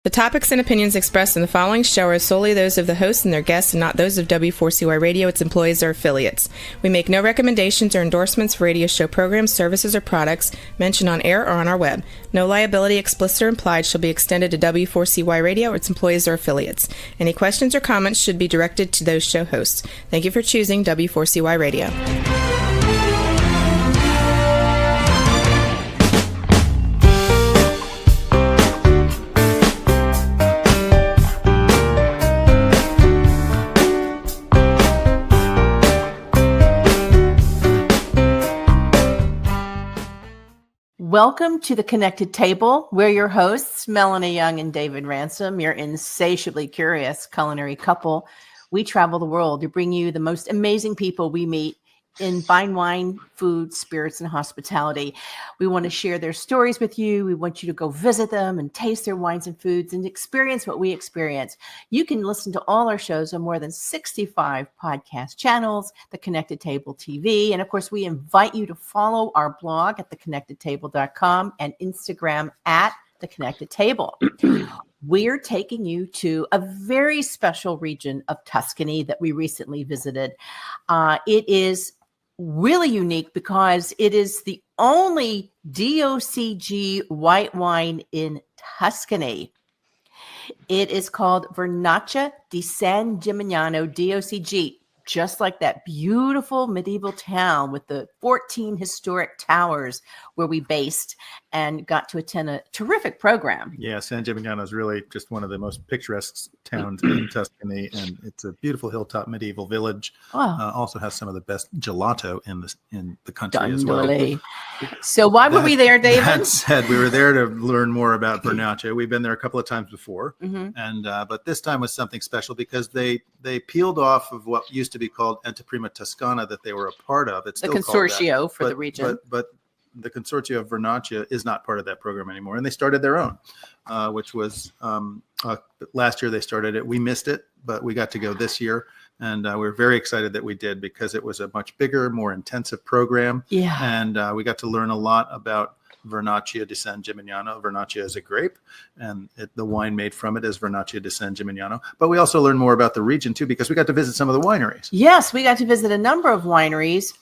The topics and opinions expressed in the following show are solely those of the host and their guests and not those of W4CY Radio, its employees, or affiliates. We make no recommendations or endorsements for radio show programs, services, or products mentioned on air or on our web. No liability, explicit or implied, shall be extended to W4CY Radio or its employees or affiliates. Any questions or comments should be directed to those show hosts. Thank you for choosing W4CY Radio. Welcome to The Connected Table. We're your hosts, Melanie Young and David Ransom, your insatiably curious culinary couple. We travel the world to bring you the most amazing people we meet in fine wine, food, spirits, and hospitality. We want to share their stories with you. We want you to go visit them and taste their wines and foods and experience what we experience. You can listen to all our shows on more than 65 podcast channels, The Connected Table TV. And of course, we invite you to follow our blog at theconnectedtable.com and Instagram at The Connected Table. We're taking you to a very special region of Tuscany that we recently visited. It is really unique because it is the only DOCG white wine in Tuscany. It is called Vernaccia di San Gimignano DOCG, just like that beautiful medieval town with the 14 historic towers where we based and got to attend a terrific program. Yeah, San Gimignano is really just one of the most picturesque towns in Tuscany, and it's a beautiful hilltop medieval village. Also has some of the best gelato in the country as well. So why were we there, David? That said, we were there to learn more about Vernaccia. We've been there a couple of times before, and but this time was something special because they peeled off of what used to be called Anteprima Toscana that they were a part of. It's the still consortio for the region. But the Consortio of Vernaccia is not part of that program anymore. And they started their own, which was last year they started it. We missed it, but we got to go this year. And we're very excited that we did because it was a much bigger, more intensive program. Yeah. And we got to learn a lot about Vernaccia di San Gimignano. Vernaccia is a grape, and the wine made from it is Vernaccia di San Gimignano. But we also learned more about the region, too, because we got to visit some of the wineries. Yes, we got to visit a number of wineries.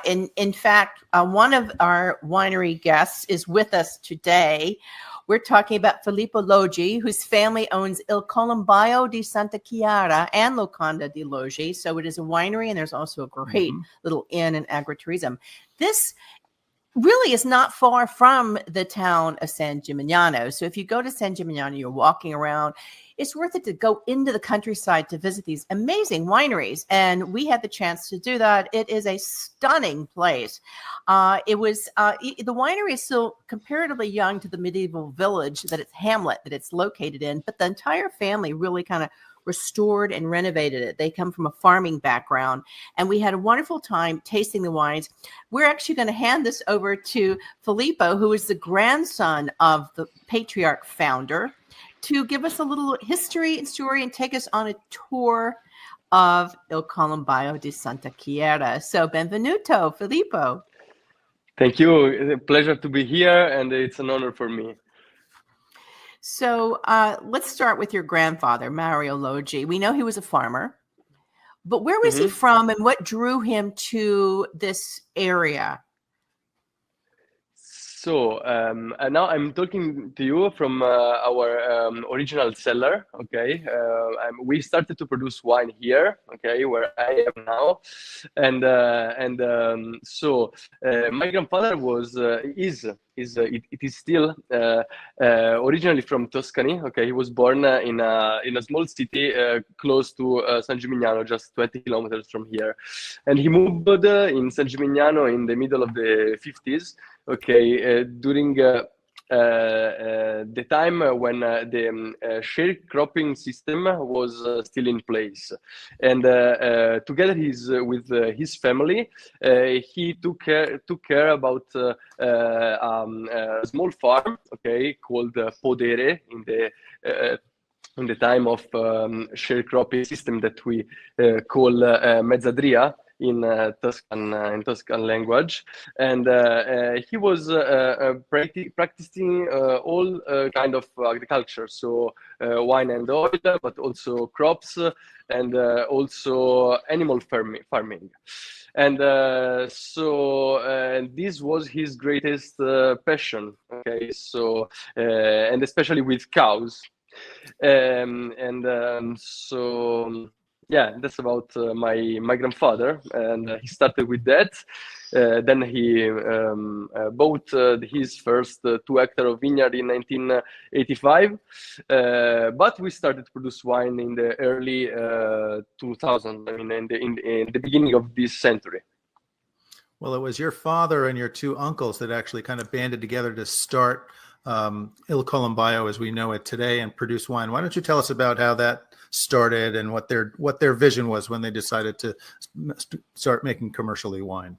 In fact, one of our winery guests is with us today. We're talking about Filippo Logi, whose family owns Il Colombaio di Santa Chiara and Locanda di Logi. So it is a winery, and there's also a great little inn and agritourism. This really is not far from the town of San Gimignano. So if you go to San Gimignano, you're walking around, it's worth it to go into the countryside to visit these amazing wineries. And we had the chance to do that. It is a stunning place. The winery is still comparatively young to the medieval village hamlet that it's located in, but the entire family really kind of restored and renovated it. They come from a farming background, and we had a wonderful time tasting the wines. We're actually going to hand this over to Filippo, who is the grandson of the Patriarch founder, to give us a little history and story and take us on a tour of Il Colombaio di Santa Chiara. So, benvenuto, Filippo. Thank you. It's a pleasure to be here, and it's an honor for me. So let's start with your grandfather, Mario Logi. We know he was a farmer, but where was he from and what drew him to this area? So now I'm talking to you from our original cellar, okay? We started to produce wine here, okay, where I am now. So my grandfather it is still originally from Tuscany, okay? He was born in a small city close to San Gimignano, just 20 kilometers from here. And he moved in San Gimignano in the middle of the 50s. Okay, during the time when the sharecropping system was still in place, and together with his family, he took care about a small farm, okay, called Podere in the time of sharecropping system that we call Mezzadria in Tuscan language, and he was practicing all kind of agriculture, so wine and oil, but also crops and also animal farming. And so this was his greatest passion. Okay, so and especially with cows. So yeah, that's about my grandfather, and he started with that. Then he bought his first 2 hectares of vineyard in 1985, but we started to produce wine in the early 2000. I mean, in the beginning of this century. Well, it was your father and your 2 uncles that actually kind of banded together to start Il Colombaio as we know it today and produce wine. Why don't you tell us about how that started and what their vision was when they decided to start making commercially wine?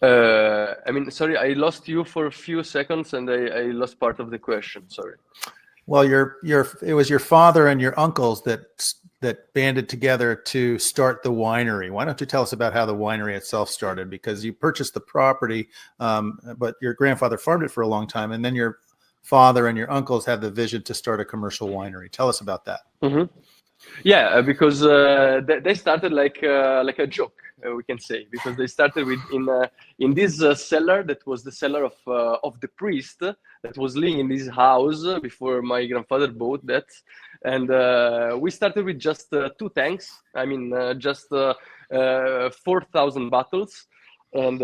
I mean, sorry, I lost you for a few seconds and I lost part of the question. Sorry. Well, it was your father and your uncles that banded together to start the winery. Why don't you tell us about how the winery itself started? Because you purchased the property, but your grandfather farmed it for a long time, and then your father and your uncles had the vision to start a commercial winery. Tell us about that. Mm-hmm. Yeah, because they started like a joke, we can say, because they started with in this cellar that was the cellar of the priest that was living in this house before my grandfather bought that, and we started with just 2 tanks. I mean, just 4,000 bottles. And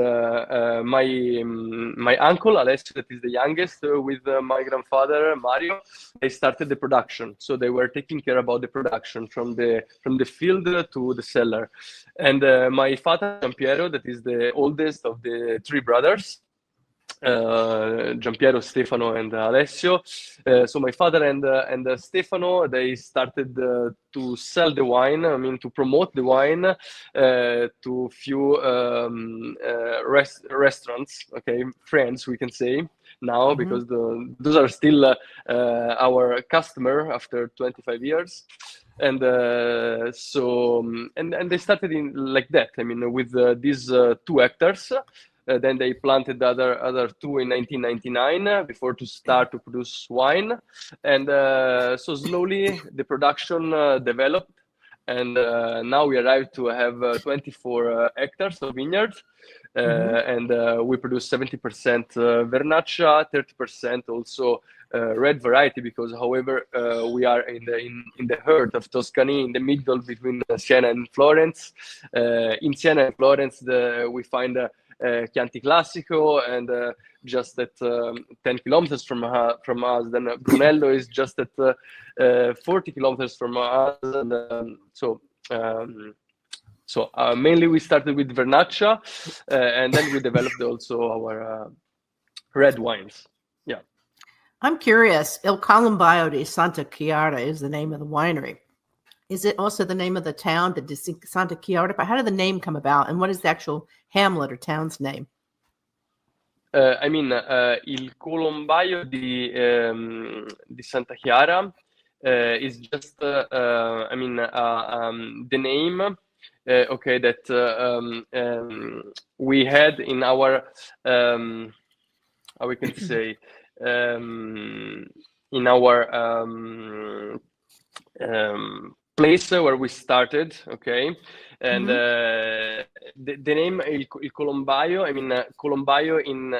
my uncle Alessio, that is the youngest, with my grandfather Mario, they started the production. So they were taking care about the production from the field to the cellar. And my father Giampiero, that is the oldest of the 3 brothers, Giampiero, Stefano, and Alessio. So my father and Stefano, they started to sell the wine. I mean, to promote the wine to few restaurants. Okay, friends, we can say now, mm-hmm. because those are still our customer after 25 years. And so they started in like that. I mean, with these 2 hectares. Then they planted the other 2 in 1999 before to start to produce wine. And so slowly the production developed. And now we arrived to have 24 hectares of vineyard. Mm-hmm. And we produce 70% Vernaccia, 30% also red variety, because however we are in the heart of Tuscany, in the middle between Siena and Florence. In Siena and Florence we find Chianti Classico, and just at 10 kilometers from us. Then Brunello is just at 40 kilometers from us. And so mainly we started with Vernaccia, and then we developed also our red wines. Yeah. I'm curious, Il Colombaio di Santa Chiara is the name of the winery. Is it also the name of the town, the Santa Chiara? But how did the name come about, and what is the actual hamlet or town's name? I mean, Il Colombaio di Santa Chiara is just, I mean, the name, okay, that we had in our, how we can say, in our place where we started, okay, and mm-hmm. the name Il Colombaio, I mean, Colombaio in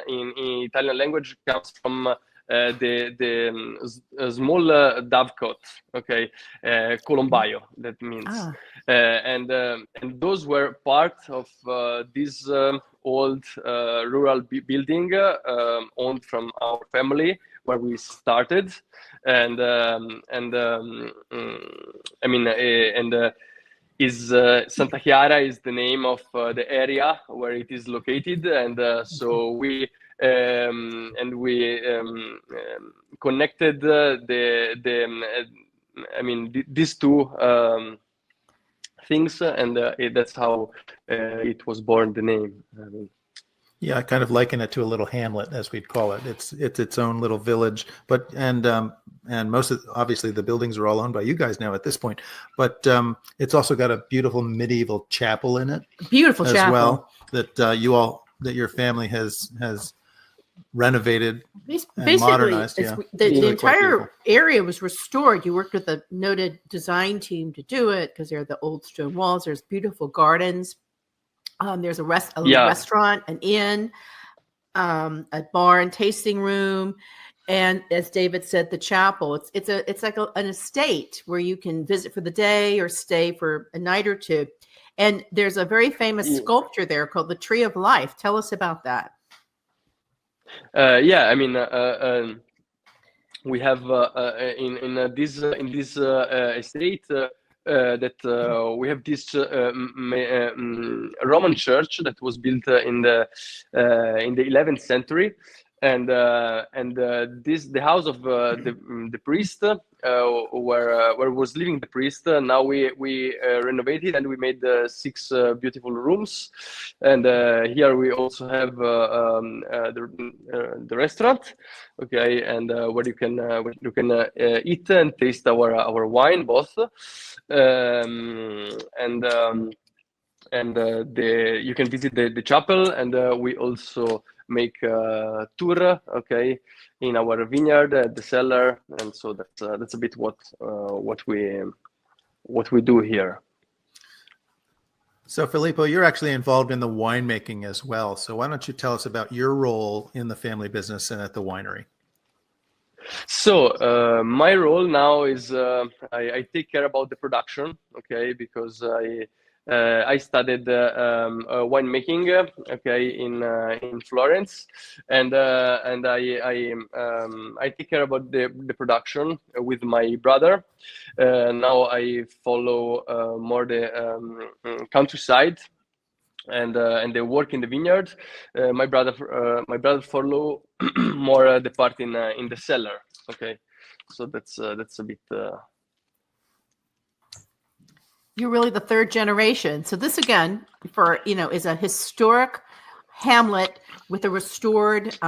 Italian language comes from the small dovecote, okay, Colombaio, that means, and those were part of this old rural building owned from our family, where we started, and I mean, and is Santa Chiara is the name of the area where it is located, and so we connected I mean, these 2 things, and that's how it was born, the name. I mean, yeah, I kind of liken it to a little hamlet, as we'd call it. It's its own little village, but and and obviously the buildings are all owned by you guys now at this point, but it's also got a beautiful medieval chapel in it. Beautiful as chapel. well that your family has renovated and Basically, modernized. it's, Yeah, the really quite entire beautiful. area was restored. You worked with a noted design team to do it because there are the old stone walls. There's beautiful gardens. There's a restaurant, an inn, a bar and tasting room, and as David said, the chapel. It's like an estate where you can visit for the day or stay for a night or two. And there's a very famous sculpture there called the Tree of Life. Tell us about that. Yeah, I mean, we have in this estate that we have this Roman church that was built in the 11th century, and the house of the priest where was living the priest. Now we renovated and we made 6 beautiful rooms, and here we also have the restaurant, okay, and where you can eat and taste our wine both, you can visit the chapel, and we also make a tour, okay, in our vineyard, the cellar, and so that's a bit what we do here. So Filippo, you're actually involved in the winemaking as well. So why don't you tell us about your role in the family business and at the winery? So my role now is I take care about the production, okay, because I studied winemaking, okay, in Florence, and I take care about the production with my brother. Now I follow more the countryside, and they work in the vineyard. My brother follow more the part in the cellar. Okay, so that's a bit. You're really the 3rd generation. So this again, is a historic hamlet with a restored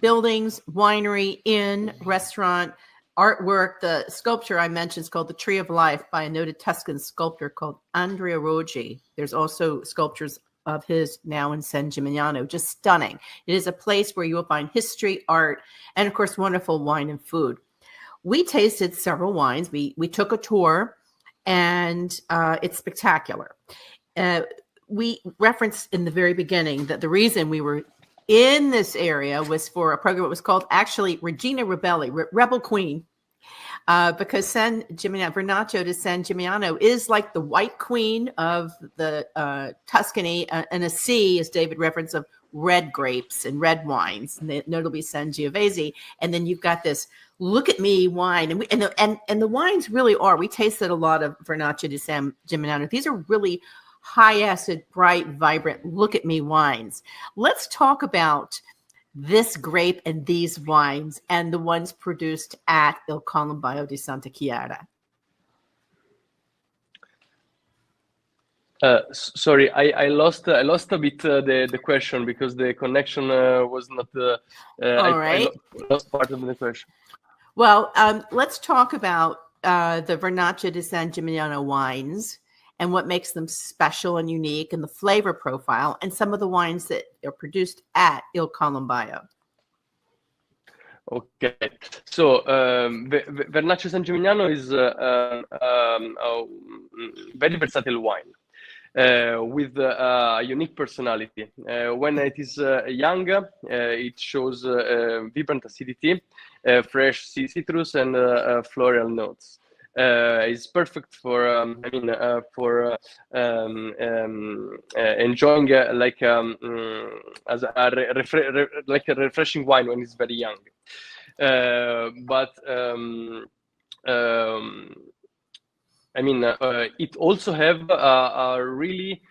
buildings, winery, inn, restaurant, artwork. The sculpture I mentioned is called the Tree of Life by a noted Tuscan sculptor called Andrea Roggi. There's also sculptures of his now in San Gimignano, just stunning. It is a place where you will find history, art, and of course, wonderful wine and food. We tasted several wines. We took a tour, and it's spectacular. We referenced in the very beginning that the reason we were in this area was for a program that was called actually Regina Rebelli, Rebel Queen, because San Gimignano, Vernaccia di San Gimignano is like the white queen of the Tuscany, and a sea, as David referenced, of red grapes and red wines, notably Sangiovese. And then you've got this look at me wine, and the wines really are. We tasted a lot of Vernaccia di San Gimignano. These are really high acid, bright, vibrant, look at me wines. Let's talk about this grape and these wines and the ones produced at Il Colombaio di Santa Chiara. Sorry, I lost a bit the question because the connection was not. All right. I lost part of the question. Well, let's talk about the Vernaccia di San Gimignano wines and what makes them special and unique, and the flavor profile, and some of the wines that are produced at Il Colombaio. Okay, so Vernaccia San Gimignano is a very versatile wine with a unique personality. When it is young, it shows vibrant acidity, fresh citrus, and floral notes. It's perfect for enjoying as like a refreshing wine when it's very young. It also have a really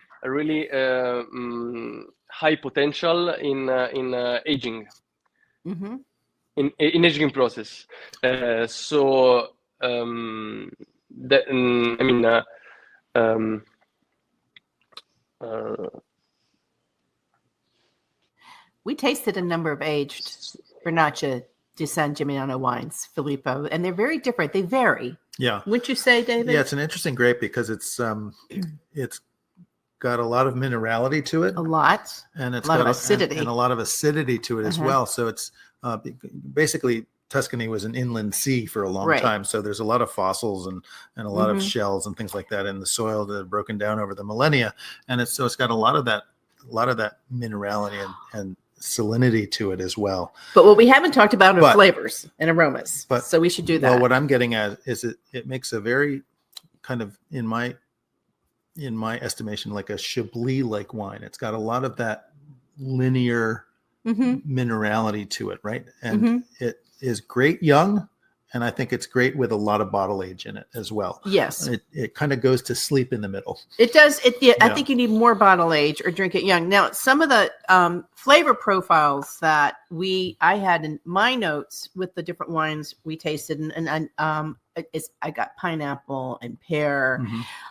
high potential in aging, mm-hmm. in aging process. We tasted a number of aged Vernaccia di San Gimignano wines, Filippo, and they're very different. They vary. Yeah. Wouldn't you say, David? Yeah, it's an interesting grape because it's got a lot of minerality to it. A lot. And it's a lot got of acidity. And a lot of acidity to it as well. So it's basically Tuscany was an inland sea for a long time. So there's a lot of fossils and a lot of shells and things like that in the soil that have broken down over the millennia. And it's got a lot of that minerality and salinity to it as well. But what we haven't talked about are flavors and aromas. So we should do that. Well, what I'm getting at is it makes a very kind of, in my estimation, like a Chablis-like wine. It's got a lot of that linear minerality to it, right? And it is great young, and I think it's great with a lot of bottle age in it as well. Yes. It kind of goes to sleep in the middle. It does. I think you need more bottle age or drink it young. Now, some of the flavor profiles that I had in my notes with the different wines we tasted, and I got pineapple and pear,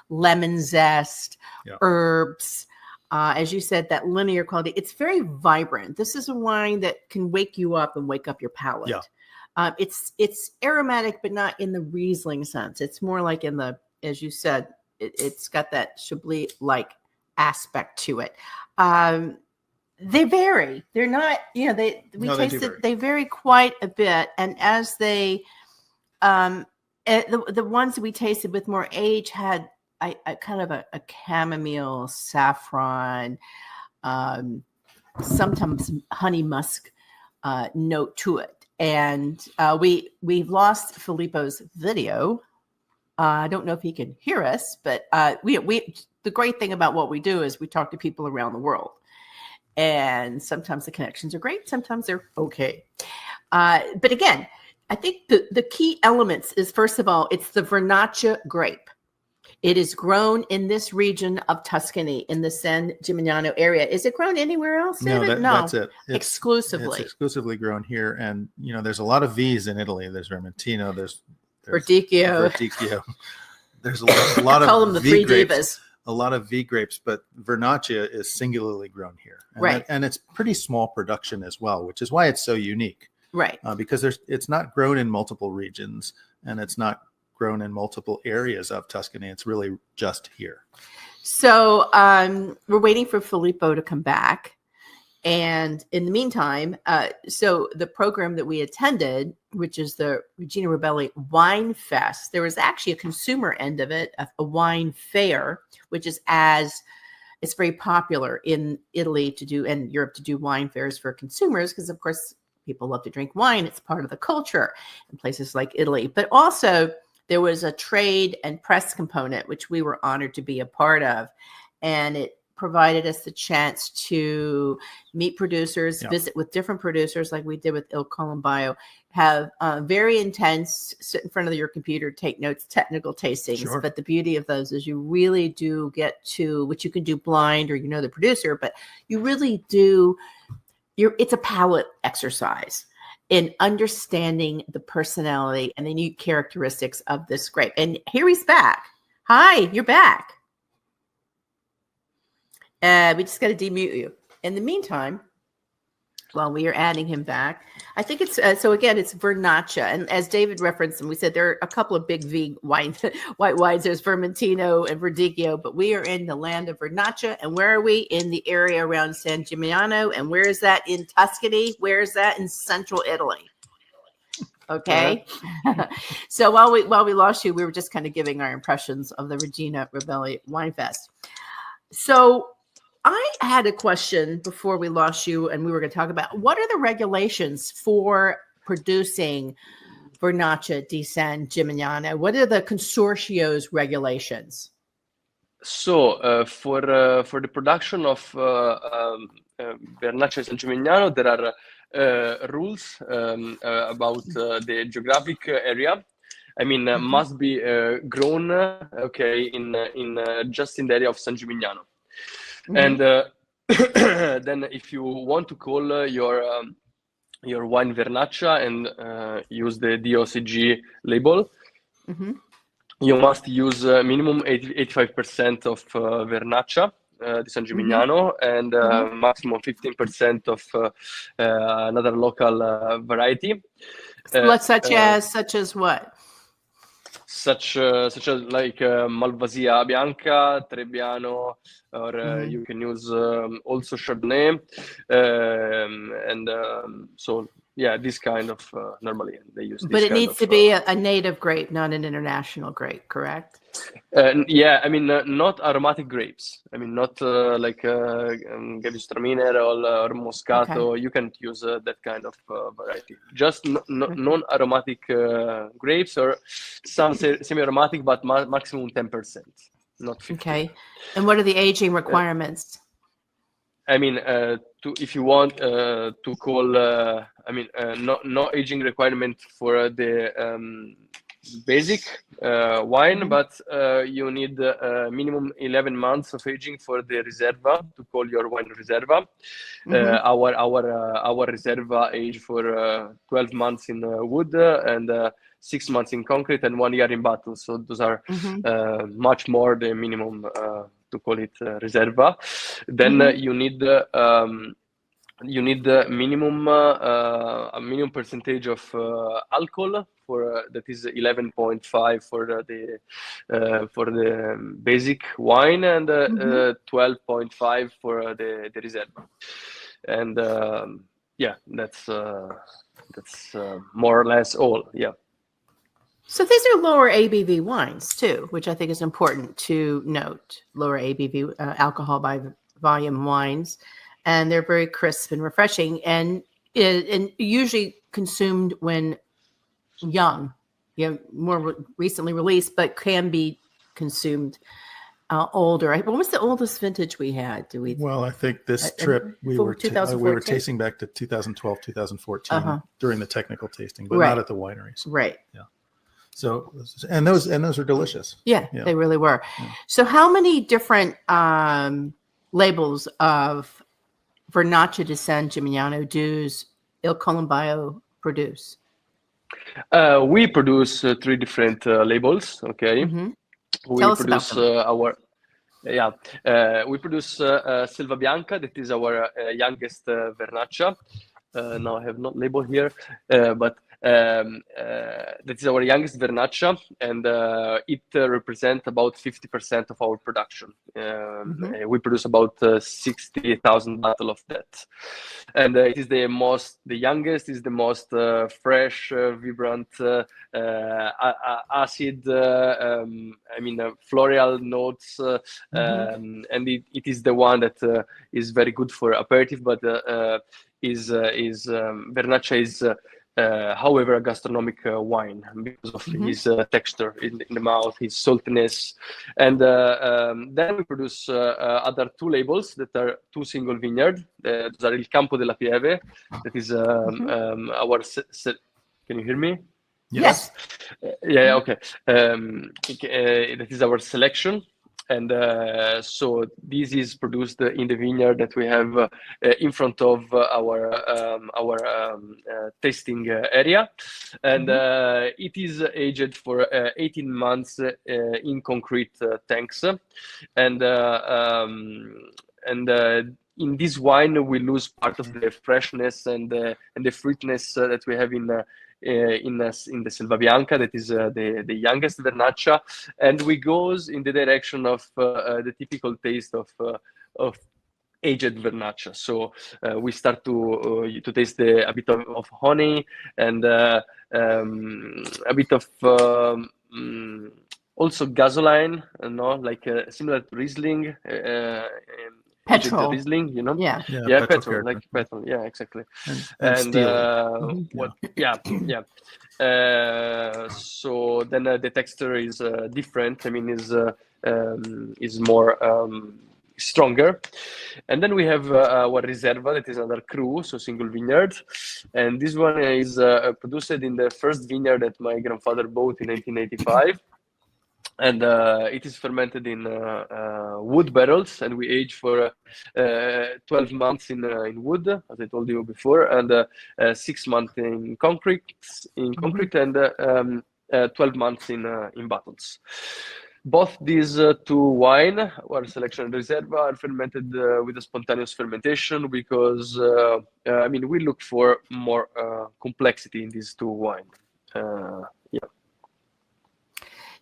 lemon zest, herbs. As you said, that linear quality. It's very vibrant. This is a wine that can wake you up and wake up your palate. Yeah. It's aromatic, but not in the Riesling sense. It's more like in the, as you said, it's got that Chablis-like aspect to it. They vary. They're not, they vary quite a bit. And as the ones we tasted with more age had a kind of a chamomile, saffron, sometimes honey musk note to it. And we've lost Filippo's video. I don't know if he can hear us, but the great thing about what we do is we talk to people around the world. And sometimes the connections are great. Sometimes they're okay. But again, I think the key elements is, first of all, it's the Vernaccia grape. It is grown in this region of Tuscany in the San Gimignano area. Is it grown anywhere else, David? No, that's it. Exclusively. It's exclusively grown here. And, there's a lot of V's in Italy. There's Vermentino. There's Verdicchio. There's a lot of call them the V three grapes. divas. A lot of V grapes, but Vernaccia is singularly grown here. And and it's pretty small production as well, which is why it's so unique. Right. Because it's not grown in multiple regions, and it's not grown in multiple areas of Tuscany. It's really just here. So we're waiting for Filippo to come back. And in the meantime, so the program that we attended, which is the Regina Rebelli Wine Fest, there was actually a consumer end of it, a wine fair, which is it's very popular in Italy to do, and Europe to do wine fairs for consumers, because of course people love to drink wine. It's part of the culture in places like Italy. But also there was a trade and press component, which we were honored to be a part of. And it provided us the chance to meet producers, visit with different producers like we did with Il Colombaio, have very intense, sit in front of your computer, take notes, technical tastings. Sure. But the beauty of those is you really do get to, which you can do blind or the producer, but you really do, it's a palate exercise in understanding the personality and the unique characteristics of this grape. And here he's back. Hi, you're back. We just got to demute you. In the meantime, while we are adding him back, I think it's, so again, it's Vernaccia. And as David referenced, and we said there are a couple of big V white wines. There's Vermentino and Verdicchio, but we are in the land of Vernaccia. And where are we? In the area around San Gimignano. And where is that? In Tuscany. Where is that? In central Italy. Okay. So while we lost you, we were just kind of giving our impressions of the Regina Rebelli Wine Fest. So I had a question before we lost you, and we were going to talk about what are the regulations for producing Vernaccia di San Gimignano? What are the consortio's regulations? So for the production of Vernaccia di San Gimignano, there are rules about the geographic area. I mean, must be grown in just in the area of San Gimignano. And then if you want to call your wine Vernaccia and use the DOCG label, you must use minimum 85% of Vernaccia di San Gimignano, and maximum 15% of another local variety. Such as what? Such as like Malvasia Bianca, Trebbiano, or you can use also Chardonnay, so yeah, this kind of normally they use. But it needs to be a native grape, not an international grape, correct? Yeah, I mean not aromatic grapes. I mean not like Gewürztraminer or Moscato. Okay. You can't use that kind of variety. Just non-aromatic grapes, or some semi-aromatic, but maximum 10%, not 50%. Okay. And what are the aging requirements? I mean, if you want to call, no aging requirement for the basic wine, but you need minimum 11 months of aging for the Reserva to call your wine Reserva. Our Reserva age for 12 months in wood and 6 months in concrete and 1 year in bottle. So those are much more the minimum to call it Reserva. Then you need the minimum a minimum percentage of alcohol for that is 11.5 for the basic wine, and 12.5 for the Reserva. And yeah, that's more or less all. Yeah. So these are lower ABV wines too, which I think is important to note. Lower ABV alcohol by volume wines, and they're very crisp and refreshing, and usually consumed when young, more recently released, but can be consumed older. What was the oldest vintage we had? Well, I think this trip we were tasting back to 2012, 2014 during the technical tasting, but not at the wineries. Right. Yeah. So, and those are delicious. Yeah, they really were. Yeah. So how many different labels of Vernaccia di San Gimignano does Il Colombaio produce? We produce 3 different labels. Okay. We produce we produce Selva Bianca, that is our youngest Vernaccia. Now I have not label here, but that is our youngest Vernaccia, and it represents about 50% of our production. We produce about 60,000 bottles of that, and it is the youngest, is the most fresh, vibrant, acid, floral notes, and it is the one that is very good for aperitif, but Vernaccia is however a gastronomic wine because of his texture in the mouth, his saltiness. And then we produce other 2 labels that are 2 single vineyards. Those are Il Campo della Pieve, that is our can you hear me? Yes. Yeah, okay. That is our selection. And so this is produced in the vineyard that we have in front of our tasting area, and it is aged for 18 months in concrete tanks, and in this wine we lose part of the freshness and the fruitiness that we have in the Selva Bianca, that is the youngest Vernaccia, and we goes in the direction of the typical taste of aged Vernaccia. So we start to taste a bit of honey and a bit of also gasoline, like similar to Riesling. Petrol. Riesling, Yeah, petrol, like petrol. Yeah, exactly. And so then the texture is different. I mean, is more stronger. And then we have our Reserva, that is another cru, so single vineyard. And this one is produced in the first vineyard that my grandfather bought in 1985. And it is fermented in wood barrels, and we age for 12 months in wood, as I told you before, and 6 months in concrete, and 12 months in bottles. both these two wine, or selection and reserva, are fermented with a spontaneous fermentation because we look for more complexity in these two wine. Yeah.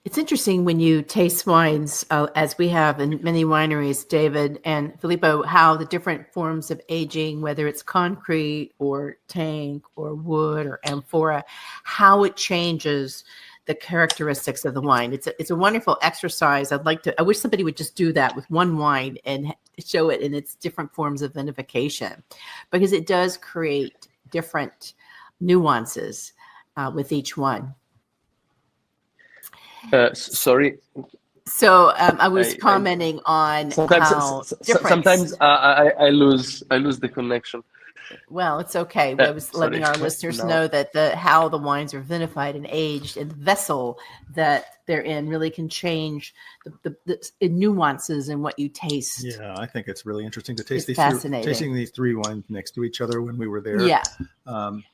It's interesting when you taste wines, as we have in many wineries, David and Filippo, how the different forms of aging, whether it's concrete or tank or wood or amphora, how it changes the characteristics of the wine. It's a wonderful exercise. I wish somebody would just do that with one wine and show it in its different forms of vinification, because it does create different nuances with each one. Sorry. So I was commenting on how sometimes I lose the connection. Well, it's okay. I was letting our listeners know that how the wines are vinified and aged, and the vessel that they're in really can change the nuances in what you taste. Yeah, I think it's really interesting to taste tasting these three wines next to each other when we were there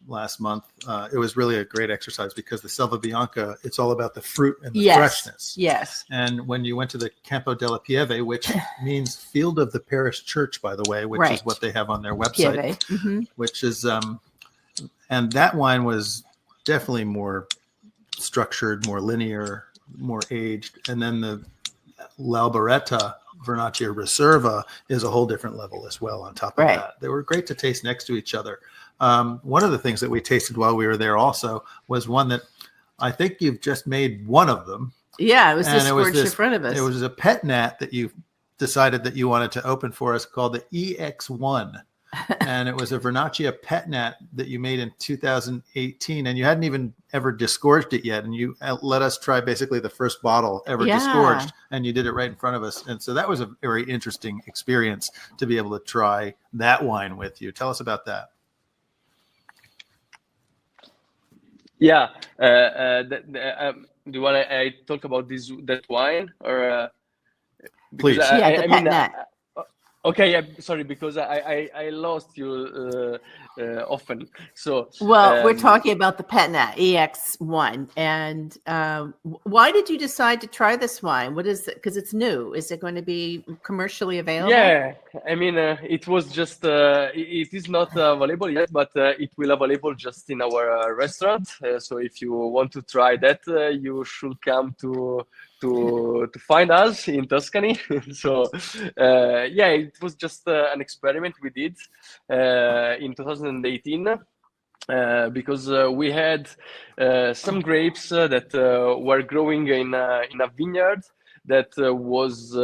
last month. It was really a great exercise because the Selva Bianca, it's all about the fruit and the freshness. Yes. And when you went to the Campo della Pieve, which means Field of the Parish Church, by the way, which is what they have on their website, which is, and that wine was definitely more structured, more linear, more aged. And then the L'Alberetta Vernaccia Reserva is a whole different level as well on top of that. They were great to taste next to each other. One of the things that we tasted while we were there also was one that I think you've just made one of them. Yeah, it was just scorched in front of us. It was a pet nat that you decided that you wanted to open for us called the EX1. And it was a Vernaccia pet nat that you made in 2018, and you hadn't even ever disgorged it yet. And you let us try basically the first bottle ever disgorged, and you did it right in front of us. And so that was a very interesting experience to be able to try that wine with you. Tell us about that. Yeah. Do you want I talk about that wine or? Please. The pet nat. Okay, yeah, sorry, because I lost you often. So we're talking about the pet nat EX1, and why did you decide to try this wine? What is it? Because it's new. Is it going to be commercially available? Yeah, I mean, it was just it is not available yet, but it will available just in our restaurant. So if you want to try that, you should come to find us in Tuscany. So it was just an experiment we did in 2018 because we had some grapes that were growing in a vineyard that was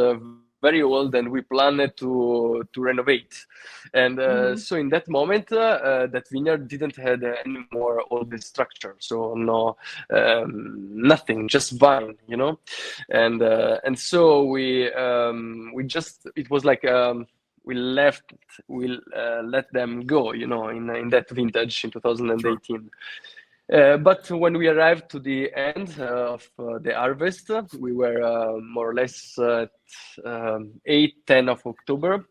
very old, and we planned to renovate. And so in that moment, that vineyard didn't have any more all the structure. So no, nothing, just vine, And so we just, it was like we let them go, in that vintage in 2018. Sure. But when we arrived to the end of the harvest, we were more or less at 8-10 of October.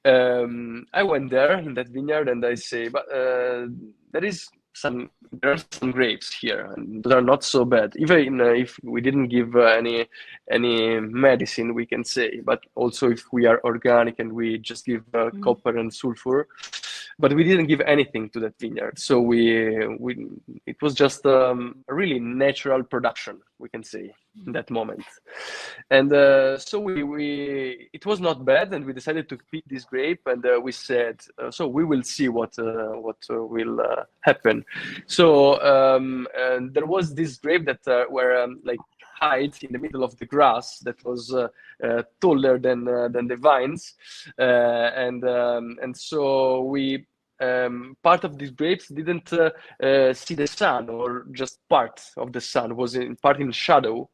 I went there in that vineyard and I say, but there are some grapes here, and those are not so bad. Even if we didn't give any medicine, we can say, but also if we are organic and we just give copper and sulfur, but we didn't give anything to that vineyard. So it was just a really natural production, we can say, in that moment. And so it was not bad, and we decided to pick this grape, and we said, so we will see what will happen. So and there was this grape that were like hide in the middle of the grass that was taller than the vines, and so we part of these grapes didn't see the sun, or just part of the sun was in shadow,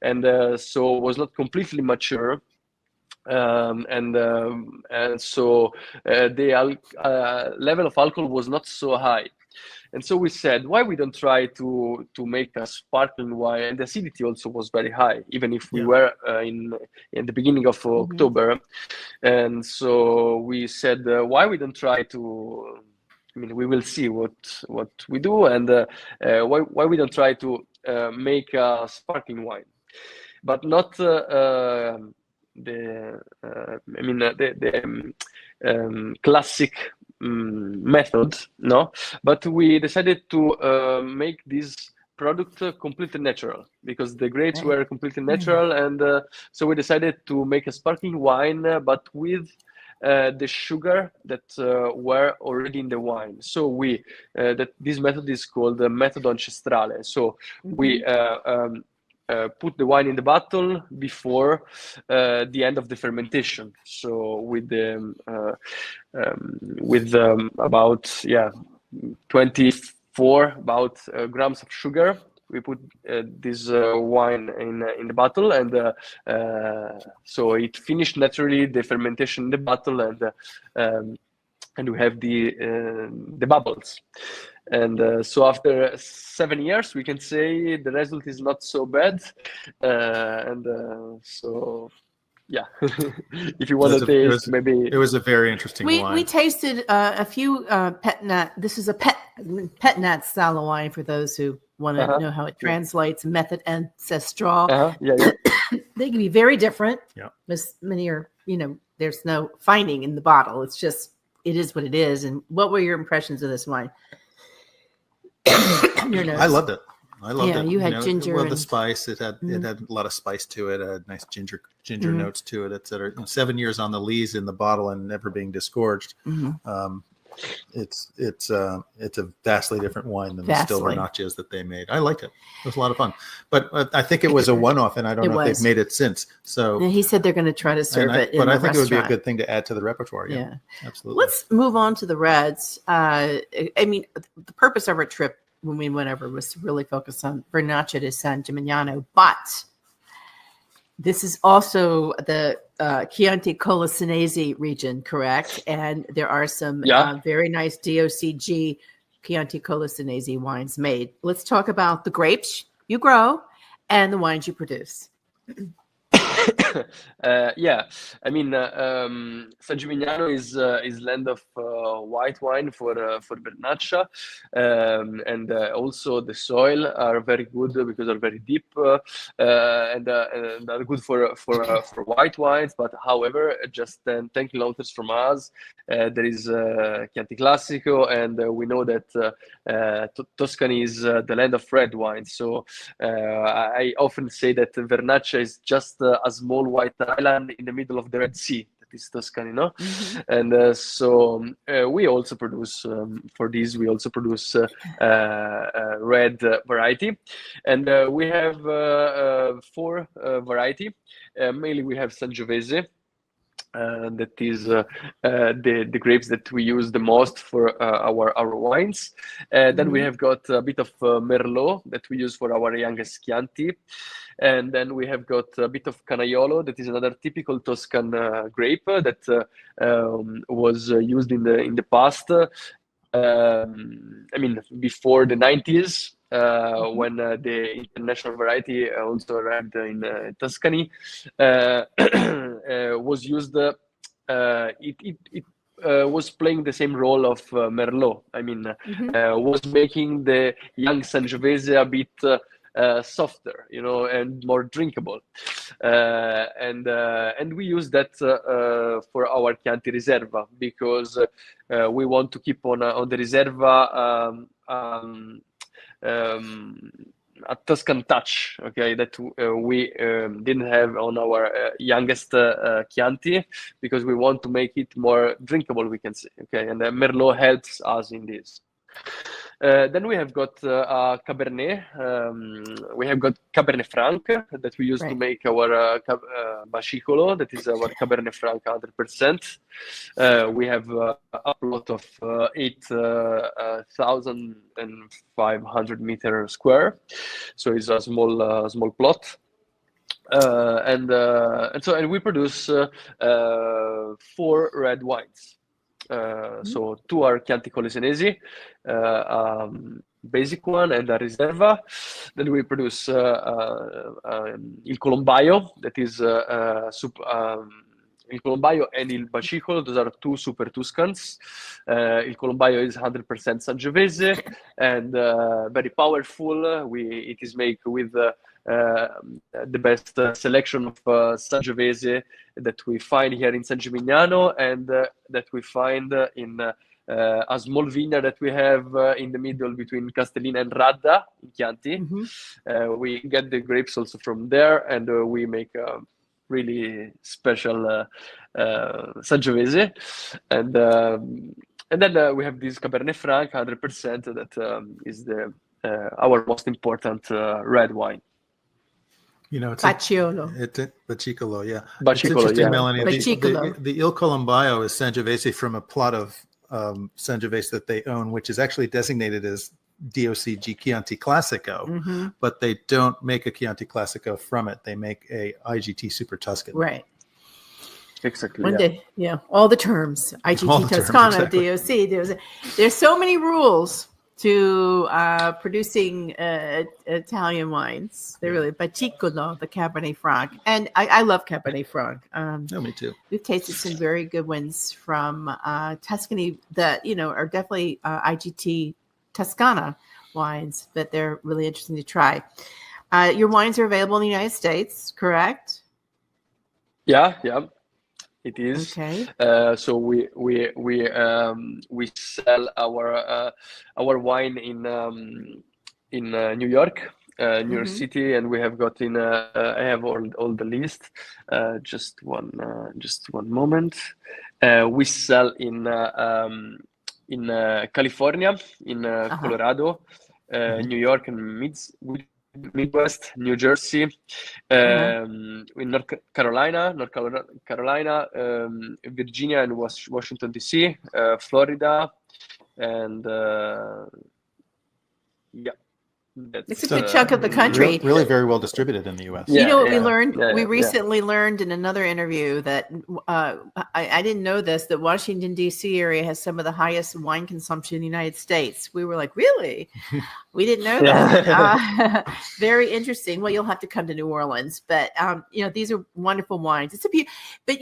and so was not completely mature. And so the level of alcohol was not so high. And so we said, why we don't try to make a sparkling wine? And the acidity also was very high, even if we were in the beginning of October. And so we said, why we don't try to? I mean, we will see what we do, and why we don't try to make a sparkling wine? but not classic method, no. But we decided to make this product completely natural, because the grapes were completely natural, and so we decided to make a sparkling wine, but with the sugar that were already in the wine. So we that this method is called the method ancestrale. So we put the wine in the bottle before the end of the fermentation. So with about 24 grams of sugar, we put this wine in the bottle, and so it finished naturally the fermentation in the bottle, and we have the bubbles. And so after 7 years, we can say the result is not so bad. So yeah, if you want to taste, maybe it was a very interesting wine. We tasted a few pet nat. This is a pet nat style of wine for those who want to know how it translates. Method ancestral. They can be very different. Yeah, many are. There's no finding in the bottle. It's just it is what it is. And what were your impressions of this wine? I loved it. You had ginger. Well, the spice. It had a lot of spice to it. It had nice ginger notes to it, etc. 7 years on the lees in the bottle and never being disgorged. It's a vastly different wine than the still Vernaccias that they made. I liked it. It was a lot of fun. But I think it was a one-off, and I don't know if they've made it since. So and he said they're going to try to serve it. But I think it would be a good thing to add to the repertoire. Yeah, absolutely. Let's move on to the reds. The purpose of our trip when we went over was to really focus on Vernaccia di San Gimignano, but this is also the Chianti Colli Senesi region, correct? And there are some very nice DOCG Chianti Colli Senesi wines made. Let's talk about the grapes you grow and the wines you produce. San Gimignano is land of white wine for Vernaccia, and also the soil are very good because they're very deep, and are good for white wines. But however, just 10 kilometers from us, there is Chianti Classico, and we know that Tuscany is the land of red wine. So I often say that Vernaccia is just a small white island in the middle of the Red Sea. That is Tuscany, no? And so we also produce red variety, and we have 4 variety. Mainly we have Sangiovese. That is the grapes that we use the most for our wines. Then we have got a bit of Merlot that we use for our youngest Chianti. And then we have got a bit of Canaiolo, that is another typical Tuscan grape that was used in the past. Before the 90s, when the international variety also arrived in Tuscany, was used. It was playing the same role of Merlot. Was making the young Sangiovese a bit softer, and more drinkable, and we use that for our Chianti Riserva, because we want to keep on the Riserva a Tuscan touch, that we didn't have on our youngest Chianti, because we want to make it more drinkable, we can say, and Merlot helps us in this. Then we have got Cabernet. We have got Cabernet Franc that we use to make our Bacicolo, that is our Cabernet Franc 100%. We have a plot of 8,500 meters square, so it's a small plot. And we produce 4 red wines. So 2 are Chianti Colli Senesi, basic one, and a Riserva. Then we produce Il Colombaio, that is Il Colombaio and Il Bacicolo. Those are two super Tuscans. Il Colombaio is 100% Sangiovese and very powerful. It is made with the best selection of Sangiovese that we find here in San Gimignano and that we find in a small vineyard that we have in the middle between Castellina and Radda in Chianti. We get the grapes also from there, and we make a really special Sangiovese. And then we have this Cabernet Franc 100% that is our most important red wine. You know, it's Bacciolo. Bacicolo, yeah. Bacicolo, it's interesting, yeah. Melanie. Bacicolo. The Il Colombaio is Sangiovese from a plot of Sangiovese that they own, which is actually designated as DOC Chianti Classico, but they don't make a Chianti Classico from it. They make a IGT Super Tuscan. Right. Exactly. One day, yeah. All the terms. IGT All the terms, Toscano, exactly. DOC. There's so many rules to producing Italian wines. They're really Bacicolo, the Cabernet Franc. And I love Cabernet Franc. No, me too. We've tasted some very good ones from Tuscany that, are definitely IGT Toscana wines, but they're really interesting to try. Your wines are available in the United States, correct? Yeah. It is. Okay. So we sell our wine in New York, New York City, and we have gotten. I have all the list. Just one moment. We sell in California, in Colorado, New York, and Midwest, New Jersey, in North Carolina, Virginia, and Washington D.C., Florida, and It's a good chunk of the country. Really very well distributed in the U.S. You know what we learned? We Yeah. recently learned in another interview that I didn't know this, that Washington, D.C. area has some of the highest wine consumption in the United States. We were like, really? We didn't know that. Very interesting. Well, you'll have to come to New Orleans. But, these are wonderful wines. But,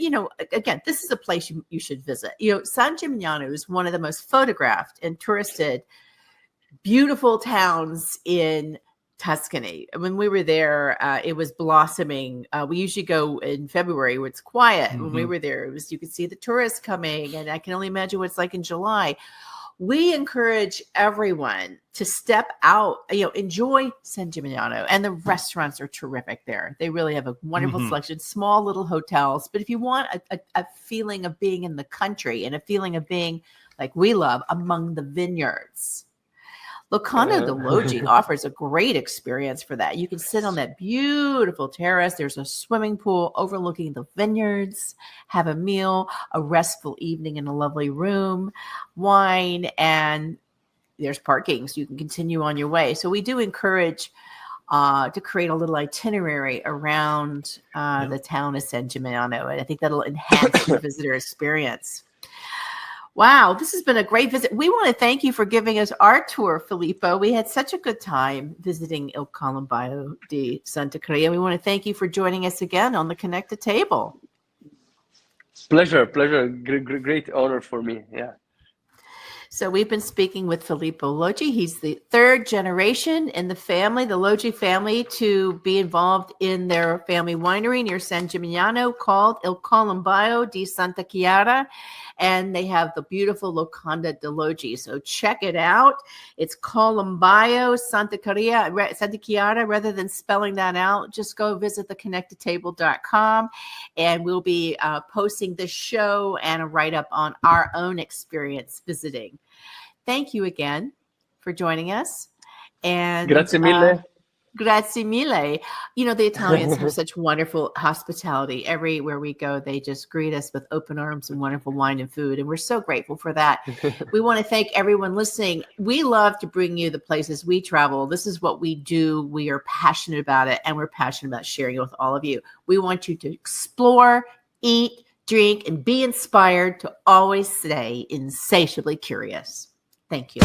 again, this is a place you should visit. San Gimignano is one of the most photographed and touristed beautiful towns in Tuscany. When we were there, it was blossoming. We usually go in February where it's quiet. When we were there, you could see the tourists coming, and I can only imagine what it's like in July. We encourage everyone to step out, enjoy San Gimignano, and the restaurants are terrific there. They really have a wonderful selection, small little hotels. But if you want a feeling of being in the country and a feeling of being, like we love, among the vineyards, Locanda di Logi offers a great experience for that. You can sit on that beautiful terrace. There's a swimming pool overlooking the vineyards, have a meal, a restful evening in a lovely room, wine, and there's parking, so you can continue on your way. So we do encourage to create a little itinerary around the town of San Gimignano, and I think that'll enhance the visitor experience. Wow, this has been a great visit. We want to thank you for giving us our tour, Filippo. We had such a good time visiting Il Colombaio di Santa Chiara. We want to thank you for joining us again on the Connected Table. Pleasure. Great honor for me. Yeah. So we've been speaking with Filippo Logi. He's the third generation in the family, the Logi family, to be involved in their family winery near San Gimignano called Il Colombaio di Santa Chiara. And they have the beautiful Locanda di Logi. So check it out. It's Colombaio Santa Chiara. Rather than spelling that out, just go visit theconnectedtable.com, and we'll be posting this show and a write-up on our own experience visiting. Thank you again for joining us. And Grazie mille. Grazie mille. The Italians have such wonderful hospitality. Everywhere we go, they just greet us with open arms and wonderful wine and food. And we're so grateful for that. We want to thank everyone listening. We love to bring you the places we travel. This is what we do. We are passionate about it, and we're passionate about sharing it with all of you. We want you to explore, eat, drink, and be inspired to always stay insatiably curious. Thank you.